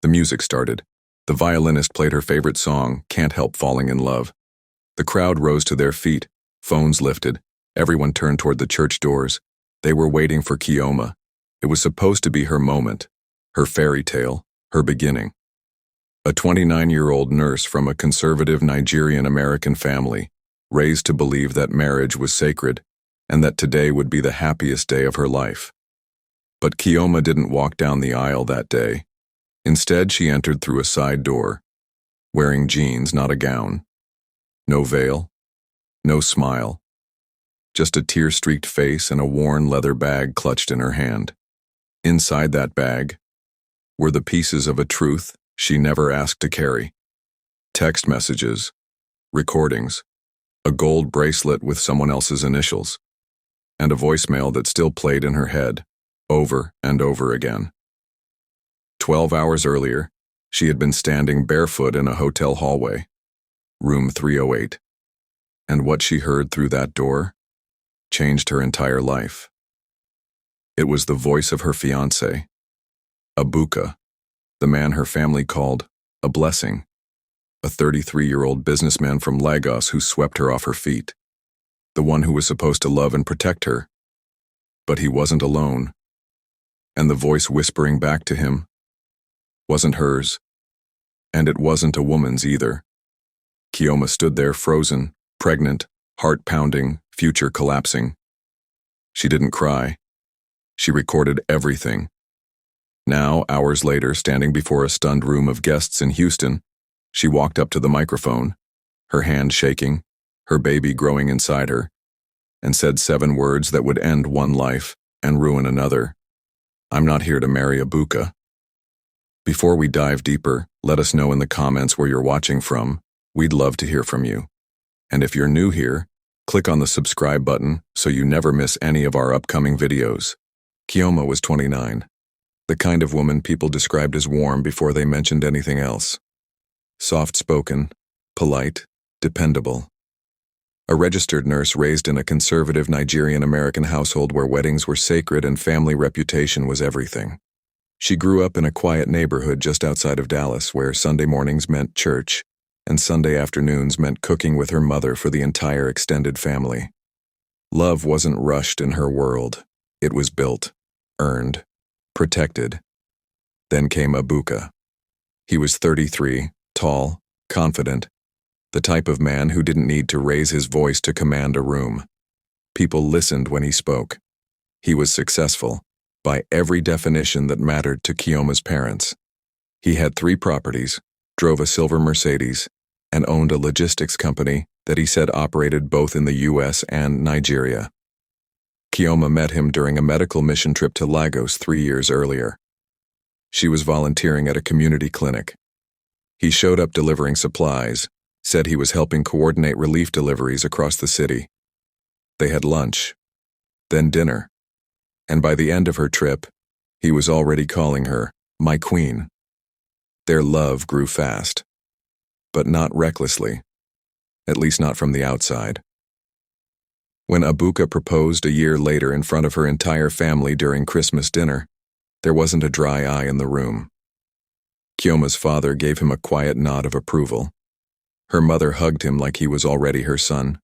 The music started. The violinist played her favorite song, Can't Help Falling in Love. The crowd rose to their feet, phones lifted. Everyone turned toward the church doors. They were waiting for Kioma. It was supposed to be her moment, her fairy tale, her beginning. A 29-year-old nurse from a conservative Nigerian-American family, raised to believe that marriage was sacred and that today would be the happiest day of her life. But Kioma didn't walk down the aisle that day. Instead, she entered through a side door, wearing jeans, not a gown. No veil, no smile, just a tear-streaked face and a worn leather bag clutched in her hand. Inside that bag were the pieces of a truth she never asked to carry. Text messages, recordings, a gold bracelet with someone else's initials, and a voicemail that still played in her head, over and over again. 12 hours earlier, she had been standing barefoot in a hotel hallway, room 308, and what she heard through that door changed her entire life. It was the voice of her fiancé, Abuka, the man her family called a blessing, a 33-year-old businessman from Lagos who swept her off her feet, the one who was supposed to love and protect her. But he wasn't alone, and the voice whispering back to him wasn't hers, and it wasn't a woman's either. Kioma stood there frozen, pregnant, heart pounding, future collapsing. She didn't cry. She recorded everything. Now, hours later, standing before a stunned room of guests in Houston, she walked up to the microphone, her hand shaking, her baby growing inside her, and said 7 words that would end one life and ruin another. I'm not here to marry Abuka. Before we dive deeper, let us know in the comments where you're watching from. We'd love to hear from you. And if you're new here, click on the subscribe button so you never miss any of our upcoming videos. Kioma was 29, the kind of woman people described as warm before they mentioned anything else. Soft-spoken, polite, dependable. A registered nurse raised in a conservative Nigerian-American household where weddings were sacred and family reputation was everything. She grew up in a quiet neighborhood just outside of Dallas where Sunday mornings meant church and Sunday afternoons meant cooking with her mother for the entire extended family. Love wasn't rushed in her world. It was built, earned, protected. Then came Abuka. He was 33, tall, confident, the type of man who didn't need to raise his voice to command a room. People listened when he spoke. He was successful, by every definition that mattered to Kioma's parents. He had 3 properties, drove a silver Mercedes, and owned a logistics company that he said operated both in the US and Nigeria. Kioma met him during a medical mission trip to Lagos 3 years earlier. She was volunteering at a community clinic. He showed up delivering supplies, said he was helping coordinate relief deliveries across the city. They had lunch, then dinner, and by the end of her trip, he was already calling her my queen. Their love grew fast, but not recklessly, at least not from the outside. When Abuka proposed a year later in front of her entire family during Christmas dinner, there wasn't a dry eye in the room. Kioma's father gave him a quiet nod of approval. Her mother hugged him like he was already her son.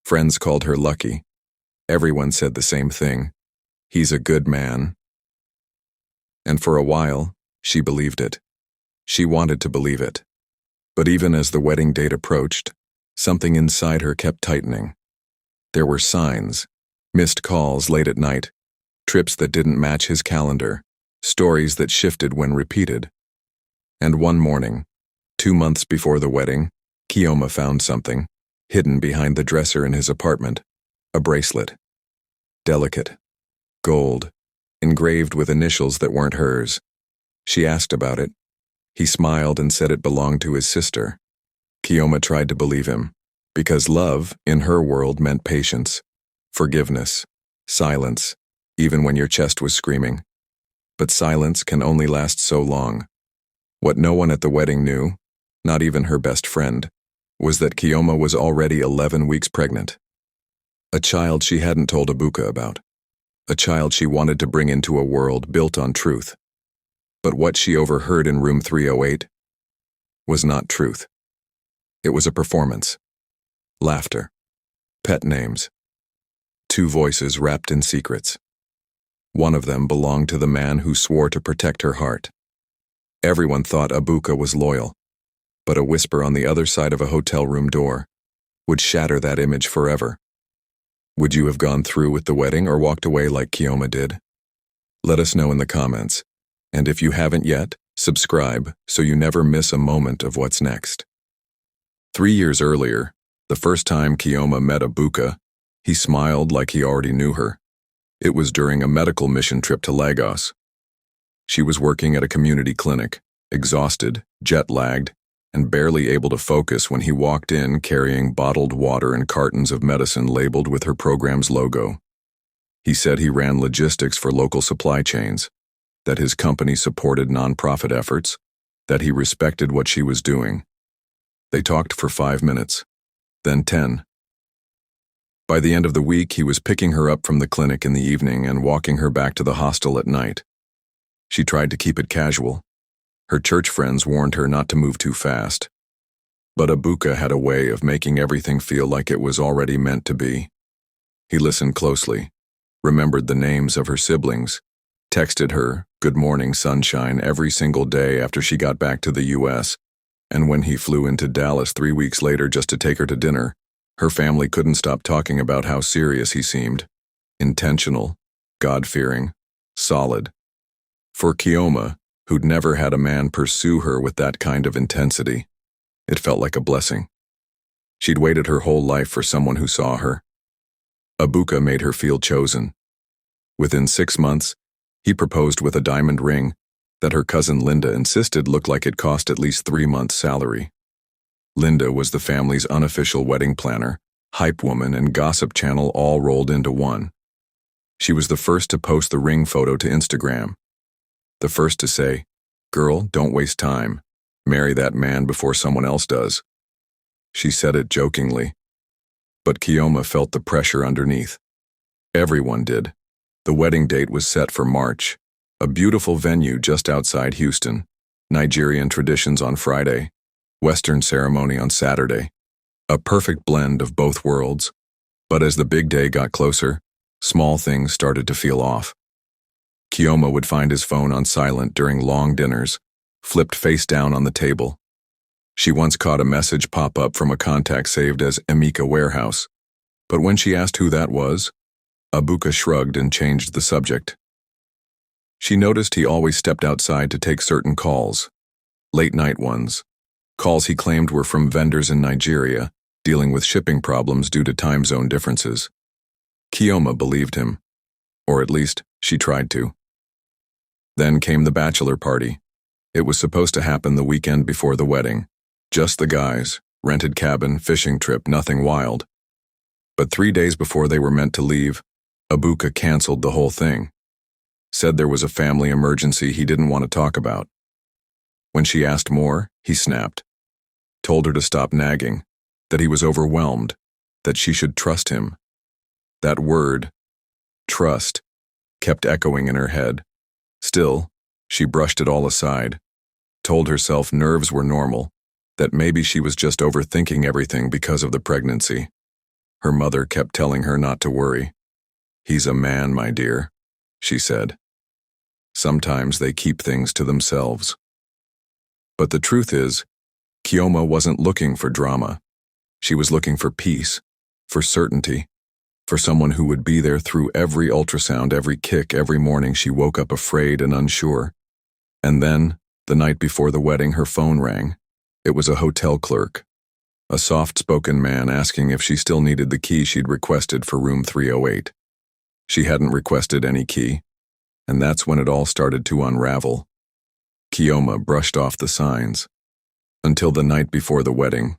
Friends called her lucky. Everyone said the same thing. He's a good man. And for a while, she believed it. She wanted to believe it. But even as the wedding date approached, something inside her kept tightening. There were signs, missed calls late at night, trips that didn't match his calendar, stories that shifted when repeated. And one morning, 2 months before the wedding, Kioma found something, hidden behind the dresser in his apartment, a bracelet. Delicate, gold, engraved with initials that weren't hers. She asked about it. He smiled and said it belonged to his sister. Kioma tried to believe him, because love, in her world, meant patience, forgiveness, silence, even when your chest was screaming. But silence can only last so long. What no one at the wedding knew, not even her best friend, was that Kioma was already 11 weeks pregnant. A child she hadn't told Abuka about. A child she wanted to bring into a world built on truth. But what she overheard in room 308 was not truth. It was a performance. Laughter. Pet names. Two voices wrapped in secrets. One of them belonged to the man who swore to protect her heart. Everyone thought Abuka was loyal, but a whisper on the other side of a hotel room door would shatter that image forever. Would you have gone through with the wedding or walked away like Kioma did? Let us know in the comments. And if you haven't yet, subscribe so you never miss a moment of what's next. 3 years earlier, the first time Kioma met Abuka, he smiled like he already knew her. It was during a medical mission trip to Lagos. She was working at a community clinic, exhausted, jet-lagged, and barely able to focus when he walked in carrying bottled water and cartons of medicine labeled with her program's logo. He said he ran logistics for local supply chains, that his company supported nonprofit efforts, that he respected what she was doing. They talked for 5 minutes, then 10. By the end of the week, he was picking her up from the clinic in the evening and walking her back to the hostel at night. She tried to keep it casual. Her church friends warned her not to move too fast. But Abuka had a way of making everything feel like it was already meant to be. He listened closely, remembered the names of her siblings, texted her, "Good morning, sunshine," every single day after she got back to the US, and when he flew into Dallas 3 weeks later just to take her to dinner, her family couldn't stop talking about how serious he seemed. Intentional, God-fearing, solid. For Kioma, who'd never had a man pursue her with that kind of intensity, it felt like a blessing. She'd waited her whole life for someone who saw her. Abuka made her feel chosen. Within 6 months, he proposed with a diamond ring that her cousin Linda insisted looked like it cost at least 3 months' salary. Linda was the family's unofficial wedding planner, hype woman, and gossip channel all rolled into one. She was the first to post the ring photo to Instagram. The first to say, "Girl, don't waste time. Marry that man before someone else does." She said it jokingly, but Kioma felt the pressure underneath. Everyone did. The wedding date was set for March, a beautiful venue just outside Houston, Nigerian traditions on Friday, Western ceremony on Saturday, a perfect blend of both worlds. But as the big day got closer, small things started to feel off. Kioma would find his phone on silent during long dinners, flipped face down on the table. She once caught a message pop up from a contact saved as Emeka Warehouse, but when she asked who that was, Abuka shrugged and changed the subject. She noticed he always stepped outside to take certain calls, late-night ones, calls he claimed were from vendors in Nigeria, dealing with shipping problems due to time zone differences. Kioma believed him, or at least she tried to. Then came the bachelor party. It was supposed to happen the weekend before the wedding. Just the guys, rented cabin, fishing trip, nothing wild. But 3 days before they were meant to leave, Abuka canceled the whole thing. Said there was a family emergency he didn't want to talk about. When she asked more, he snapped. Told her to stop nagging, that he was overwhelmed, that she should trust him. That word, trust, kept echoing in her head. Still, she brushed it all aside, told herself nerves were normal, that maybe she was just overthinking everything because of the pregnancy. Her mother kept telling her not to worry. "He's a man, my dear," she said. Sometimes they keep things to themselves. But the truth is, Kioma wasn't looking for drama. She was looking for peace, for certainty, for someone who would be there through every ultrasound, every kick, every morning she woke up afraid and unsure. And then, the night before the wedding, her phone rang. It was a hotel clerk, a soft-spoken man asking if she still needed the key she'd requested for room 308. She hadn't requested any key, and that's when it all started to unravel. Kioma brushed off the signs. Until the night before the wedding,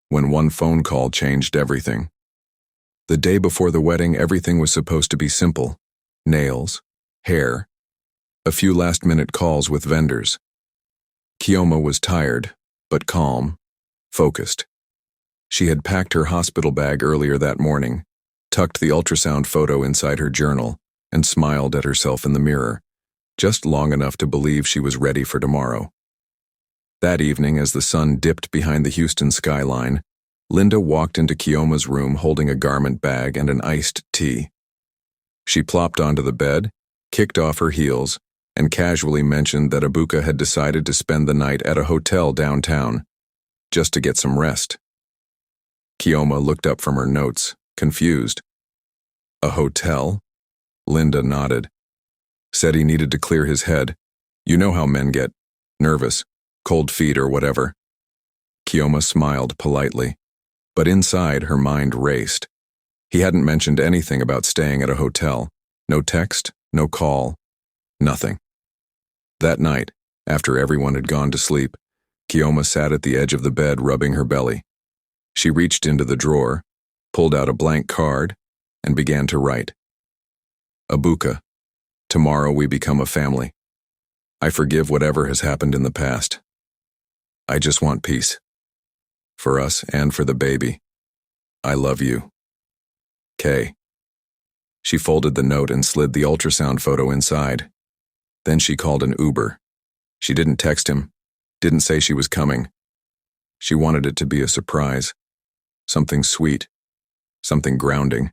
when one phone call changed everything. The day before the wedding, everything was supposed to be simple. Nails, hair, a few last-minute calls with vendors. Kioma was tired, but calm, focused. She had packed her hospital bag earlier that morning, tucked the ultrasound photo inside her journal, and smiled at herself in the mirror. just long enough to believe she was ready for tomorrow. That evening, as the sun dipped behind the Houston skyline, Linda walked into Keoma's room holding a garment bag and an iced tea. She plopped onto the bed, kicked off her heels, and casually mentioned that Abuka had decided to spend the night at a hotel downtown, just to get some rest. Keoma looked up from her notes, confused. A hotel? Linda nodded. Said he needed to clear his head. You know how men get. Nervous, cold feet or whatever. Keoma smiled politely, but inside her mind raced. He hadn't mentioned anything about staying at a hotel. No text, no call, nothing. That night, after everyone had gone to sleep, Keoma sat at the edge of the bed rubbing her belly. She reached into the drawer, pulled out a blank card, and began to write. Abuka, tomorrow we become a family. I forgive whatever has happened in the past. I just want peace. For us and for the baby. I love you. K. She folded the note and slid the ultrasound photo inside. Then she called an Uber. She didn't text him, didn't say she was coming. She wanted it to be a surprise. Something sweet. Something grounding.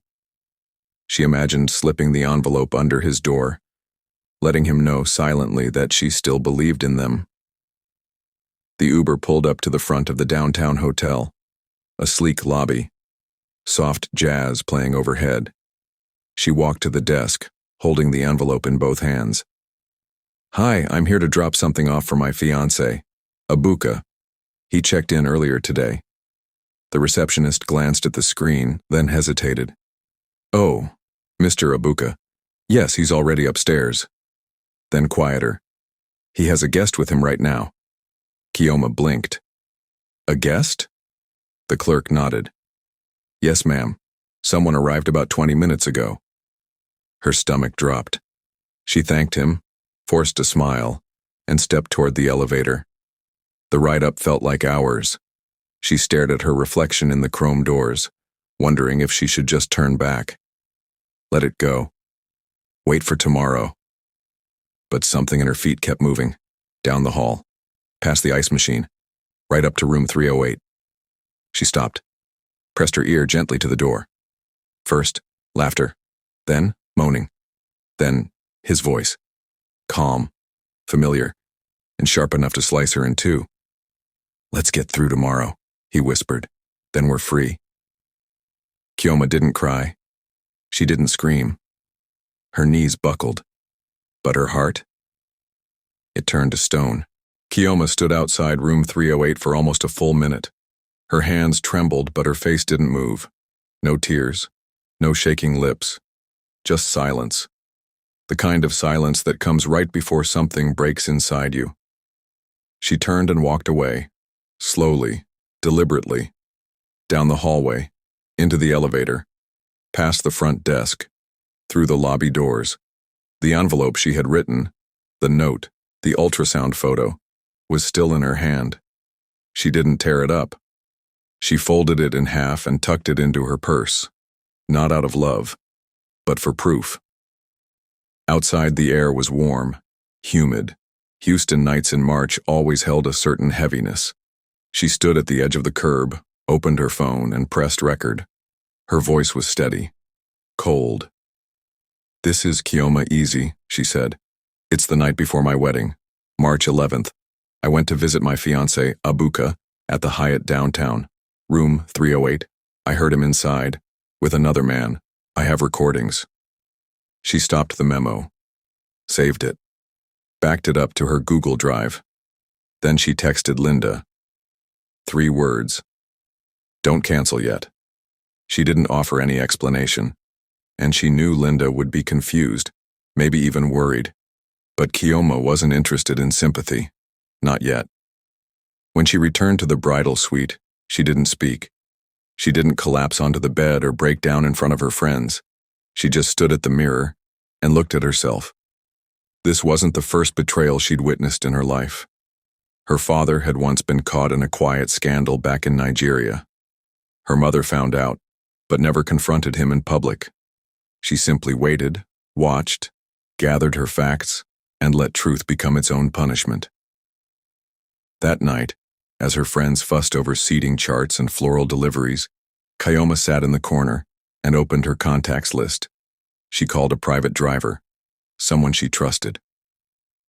She imagined slipping the envelope under his door, letting him know silently that she still believed in them. The Uber pulled up to the front of the downtown hotel, a sleek lobby, soft jazz playing overhead. She walked to the desk, holding the envelope in both hands. Hi, I'm here to drop something off for my fiancé, Abuka. He checked in earlier today. The receptionist glanced at the screen, then hesitated. Oh, Mr. Abuka. Yes, he's already upstairs. Then quieter. He has a guest with him right now. Keoma blinked. A guest? The clerk nodded. Yes, ma'am. Someone arrived about 20 minutes ago. Her stomach dropped. She thanked him, forced a smile, and stepped toward the elevator. The ride up felt like hours. She stared at her reflection in the chrome doors, wondering if she should just turn back. Let it go. Wait for tomorrow. But something in her feet kept moving. Down the hall. Past the ice machine. Right up to room 308. She stopped. Pressed her ear gently to the door. First, laughter. Then, moaning. Then, his voice. Calm, familiar, and sharp enough to slice her in two. Let's get through tomorrow, he whispered. Then we're free. Keoma didn't cry. She didn't scream. Her knees buckled. But her heart? It turned to stone. Keoma stood outside room 308 for almost a full minute. Her hands trembled, but her face didn't move. No tears. No shaking lips. Just silence. The kind of silence that comes right before something breaks inside you. She turned and walked away, slowly, deliberately, down the hallway, into the elevator, past the front desk, through the lobby doors. The envelope she had written, the note, the ultrasound photo, was still in her hand. She didn't tear it up. She folded it in half and tucked it into her purse, not out of love, but for proof. Outside, the air was warm, humid. Houston nights in March always held a certain heaviness. She stood at the edge of the curb, opened her phone, and pressed record. Her voice was steady, cold. This is Keoma Easy, she said. It's the night before my wedding, March 11th. I went to visit my fiancé, Abuka, at the Hyatt downtown, room 308. I heard him inside, with another man. I have recordings. She stopped the memo, saved it, backed it up to her Google Drive. Then she texted Linda. 3 words. Don't cancel yet. She didn't offer any explanation, and she knew Linda would be confused, maybe even worried. But Keoma wasn't interested in sympathy. Not yet. When she returned to the bridal suite, she didn't speak. She didn't collapse onto the bed or break down in front of her friends. She just stood at the mirror and looked at herself. This wasn't the first betrayal she'd witnessed in her life. Her father had once been caught in a quiet scandal back in Nigeria. Her mother found out, but never confronted him in public. She simply waited, watched, gathered her facts, and let truth become its own punishment. That night, as her friends fussed over seating charts and floral deliveries, Kioma sat in the corner and opened her contacts list. She called a private driver, someone she trusted.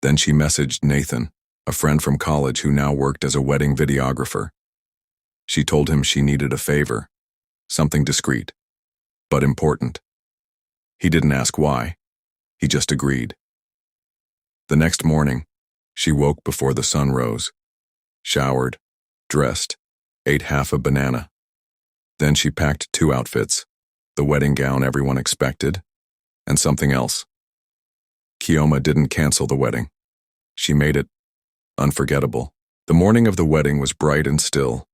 Then she messaged Nathan, a friend from college who now worked as a wedding videographer. She told him she needed a favor, something discreet, but important. He didn't ask why. He just agreed. The next morning, she woke before the sun rose, showered, dressed, ate half a banana. Then she packed 2 outfits, the wedding gown everyone expected, and something else. Kioma didn't cancel the wedding. She made it unforgettable. The morning of the wedding was bright and still.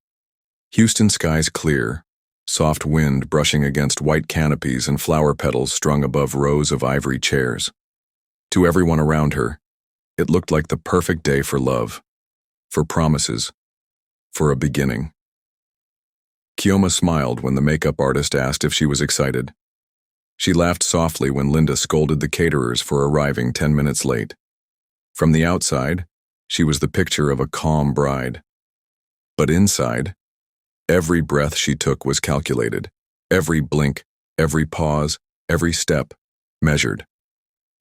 Houston skies clear, soft wind brushing against white canopies and flower petals strung above rows of ivory chairs. To everyone around her, it looked like the perfect day for love, for promises, for a beginning. Kioma smiled when the makeup artist asked if she was excited. She laughed softly when Linda scolded the caterers for arriving 10 minutes late. From the outside, she was the picture of a calm bride. But inside, every breath she took was calculated. Every blink, every pause, every step, measured.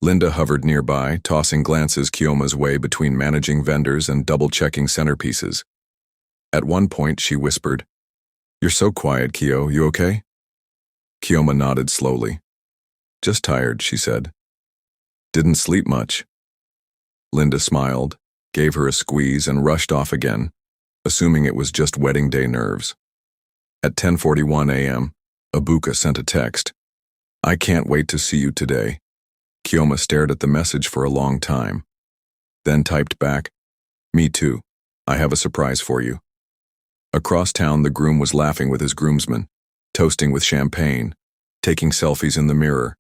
Linda hovered nearby, tossing glances Kioma's way between managing vendors and double-checking centerpieces. At one point, she whispered, "You're so quiet, Kio, you okay?" Kioma nodded slowly. "Just tired," she said. "Didn't sleep much." Linda smiled, gave her a squeeze, and rushed off again, assuming it was just wedding day nerves. At 10:41 a.m., Abuka sent a text. "I can't wait to see you today." Kioma stared at the message for a long time, then typed back, "Me too. I have a surprise for you." Across town, the groom was laughing with his groomsmen, toasting with champagne, taking selfies in the mirror.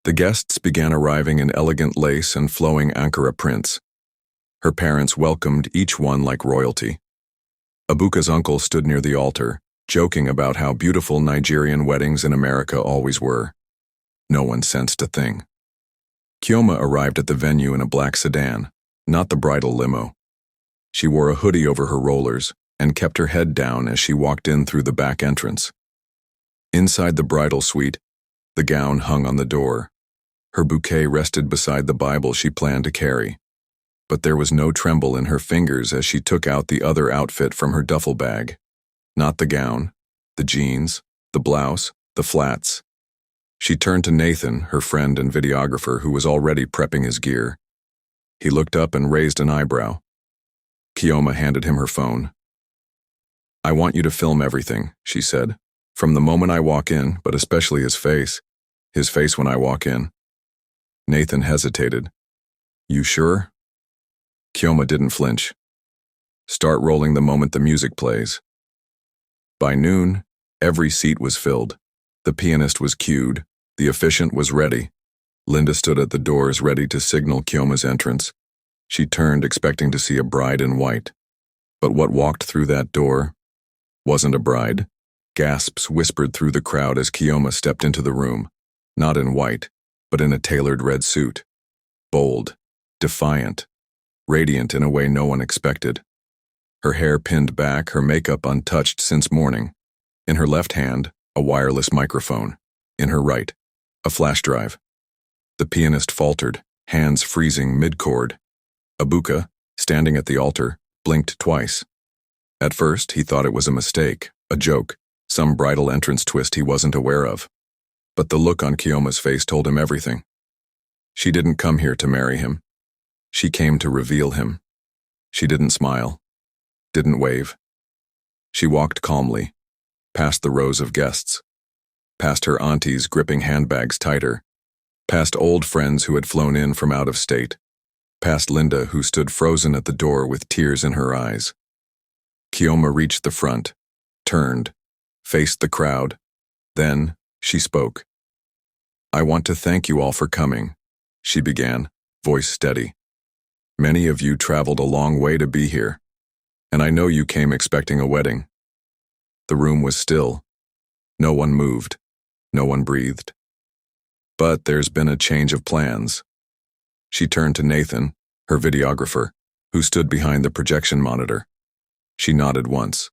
The guests began arriving in elegant lace and flowing Ankara prints. Her parents welcomed each one like royalty. Abuka's uncle stood near the altar, joking about how beautiful Nigerian weddings in America always were. No one sensed a thing. Kioma arrived at the venue in a black sedan, not the bridal limo. She wore a hoodie over her rollers and kept her head down as she walked in through the back entrance. Inside the bridal suite, the gown hung on the door. Her bouquet rested beside the Bible she planned to carry. But there was no tremble in her fingers as she took out the other outfit from her duffel bag. Not the gown, the jeans, the blouse, the flats. She turned to Nathan, her friend and videographer, who was already prepping his gear. He looked up and raised an eyebrow. Kioma handed him her phone. "I want you to film everything," she said. "From the moment I walk in, but especially his face when I walk in." Nathan hesitated. "You sure?" Kioma didn't flinch. "Start rolling the moment the music plays." By noon, every seat was filled. The pianist was cued. The officiant was ready. Linda stood at the doors ready to signal Kioma's entrance. She turned, expecting to see a bride in white. But what walked through that door wasn't a bride. Gasps whispered through the crowd as Kioma stepped into the room, not in white, but in a tailored red suit. Bold, defiant, radiant in a way no one expected. Her hair pinned back, her makeup untouched since morning. In her left hand, a wireless microphone. In her right, a flash drive. The pianist faltered, hands freezing mid-chord. Abuka, standing at the altar, blinked twice. At first, he thought it was a mistake, a joke, some bridal entrance twist he wasn't aware of. But the look on Kioma's face told him everything. She didn't come here to marry him. She came to reveal him. She didn't smile, didn't wave. She walked calmly, past the rows of guests, past her aunties gripping handbags tighter, past old friends who had flown in from out of state, past Linda who stood frozen at the door with tears in her eyes. Kioma reached the front, turned, faced the crowd. Then she spoke. "I want to thank you all for coming," she began, voice steady. "Many of you traveled a long way to be here, and I know you came expecting a wedding." The room was still. No one moved. No one breathed. "But there's been a change of plans." She turned to Nathan, her videographer, who stood behind the projection monitor. She nodded once.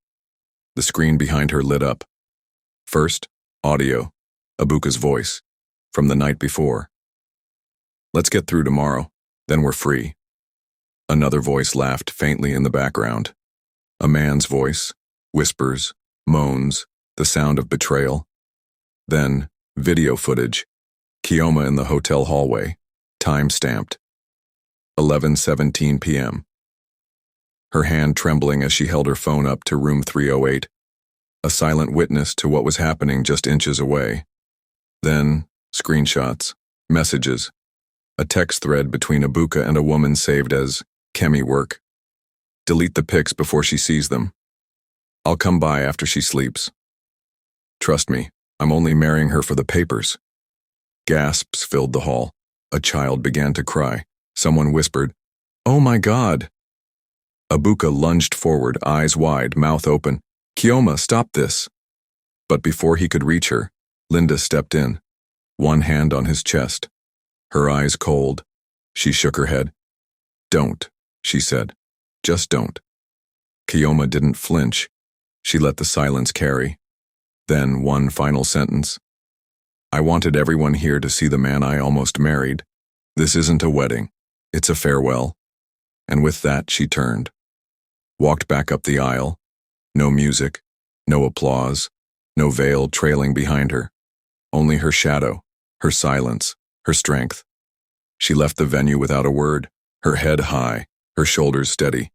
The screen behind her lit up. First, audio, Abuka's voice, from the night before. "Let's get through tomorrow, then we're free." Another voice laughed faintly in the background. A man's voice, whispers, moans, the sound of betrayal. Then, video footage, Kioma in the hotel hallway, time-stamped. 11:17 p.m. Her hand trembling as she held her phone up to room 308, a silent witness to what was happening just inches away. Then, screenshots, messages, a text thread between Abuka and a woman saved as Kemi work. "Delete the pics before she sees them. I'll come by after she sleeps. Trust me, I'm only marrying her for the papers." Gasps filled the hall. A child began to cry. Someone whispered, "Oh my God!" Abuka lunged forward, eyes wide, mouth open. "Kioma, stop this!" But before he could reach her, Linda stepped in, one hand on his chest. Her eyes cold. She shook her head. "Don't," she said. "Just don't." Kioma didn't flinch. She let the silence carry. Then one final sentence. "I wanted everyone here to see the man I almost married. This isn't a wedding. It's a farewell." And with that, she turned. Walked back up the aisle. No music, no applause, no veil trailing behind her. Only her shadow, her silence, her strength. She left the venue without a word, her head high, her shoulders steady,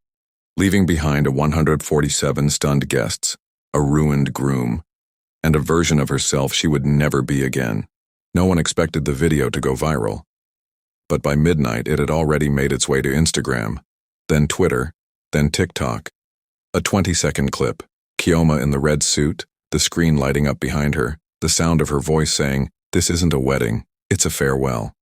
leaving behind a 147 stunned guests, a ruined groom, and a version of herself she would never be again. No one expected the video to go viral. But by midnight, it had already made its way to Instagram, then Twitter, then TikTok. A 20-second clip, Kioma in the red suit, the screen lighting up behind her, the sound of her voice saying, "This isn't a wedding, it's a farewell."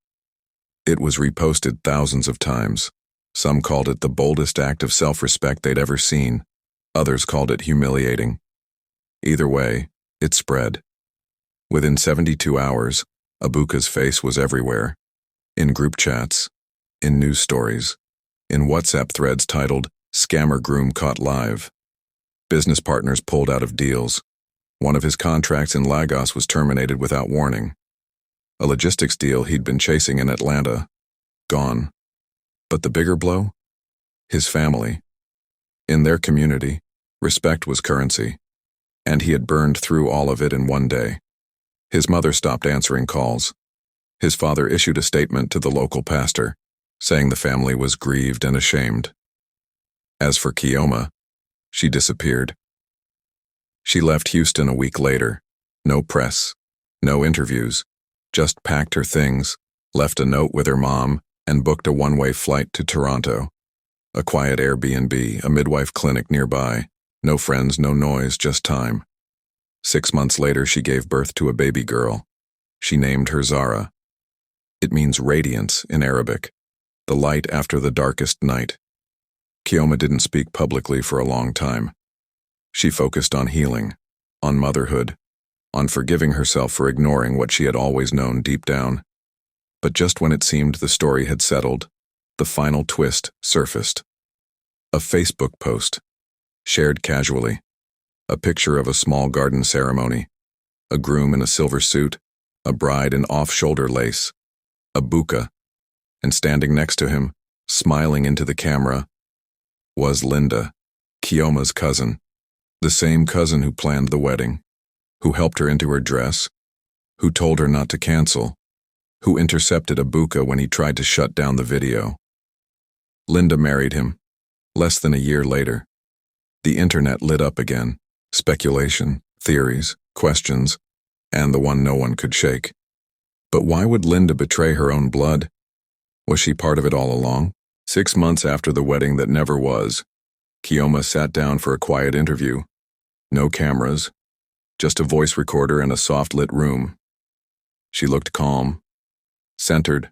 It was reposted thousands of times. Some called it the boldest act of self-respect they'd ever seen. Others called it humiliating. Either way, it spread. Within 72 hours, Abuka's face was everywhere. In group chats, in news stories, in WhatsApp threads titled, "Scammer Groom Caught Live." Business partners pulled out of deals. One of his contracts in Lagos was terminated without warning. A logistics deal he'd been chasing in Atlanta. Gone. But the bigger blow? His family. In their community, respect was currency. And he had burned through all of it in one day. His mother stopped answering calls. His father issued a statement to the local pastor, saying the family was grieved and ashamed. As for Kioma, she disappeared. She left Houston a week later. No press, no interviews, just packed her things, left a note with her mom, and booked a one-way flight to Toronto. A quiet Airbnb, a midwife clinic nearby. No friends, no noise, just time. 6 months later, she gave birth to a baby girl. She named her Zara. It means radiance in Arabic, the light after the darkest night. Kioma didn't speak publicly for a long time. She focused on healing, on motherhood, on forgiving herself for ignoring what she had always known deep down. But just when it seemed the story had settled, the final twist surfaced. A Facebook post, shared casually. A picture of a small garden ceremony. A groom in a silver suit, a bride in off-shoulder lace. Abuka, and standing next to him, smiling into the camera, was Linda, Kioma's cousin, the same cousin who planned the wedding, who helped her into her dress, who told her not to cancel, who intercepted Abuka when he tried to shut down the video. Linda married him, less than a year later. The internet lit up again, speculation, theories, questions, and the one no one could shake. But why would Linda betray her own blood? Was she part of it all along? 6 months after the wedding that never was, Kioma sat down for a quiet interview. No cameras, just a voice recorder in a soft-lit room. She looked calm, centered,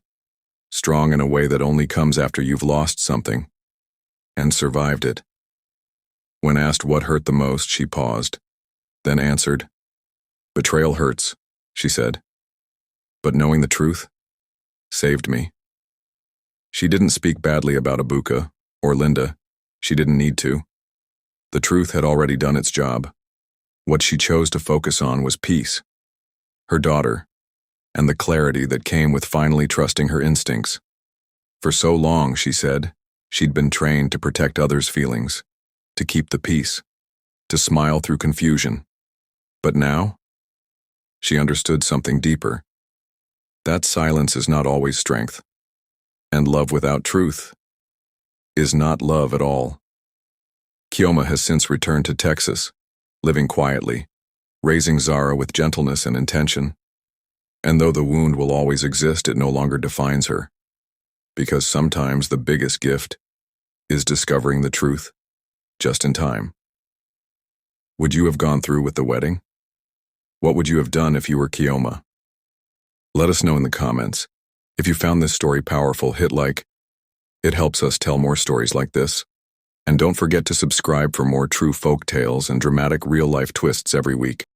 strong in a way that only comes after you've lost something, and survived it. When asked what hurt the most, she paused, then answered, "Betrayal hurts," she said. "But knowing the truth saved me." She didn't speak badly about Abuka or Linda. She didn't need to. The truth had already done its job. What she chose to focus on was peace, her daughter, and the clarity that came with finally trusting her instincts. For so long, she said, she'd been trained to protect others' feelings, to keep the peace, to smile through confusion. But now, she understood something deeper. That silence is not always strength, and love without truth is not love at all. Kioma has since returned to Texas, living quietly, raising Zara with gentleness and intention. And though the wound will always exist, it no longer defines her. Because sometimes the biggest gift is discovering the truth just in time. Would you have gone through with the wedding? What would you have done if you were Kioma? Let us know in the comments. If you found this story powerful, hit like. It helps us tell more stories like this. And don't forget to subscribe for more true folk tales and dramatic real-life twists every week.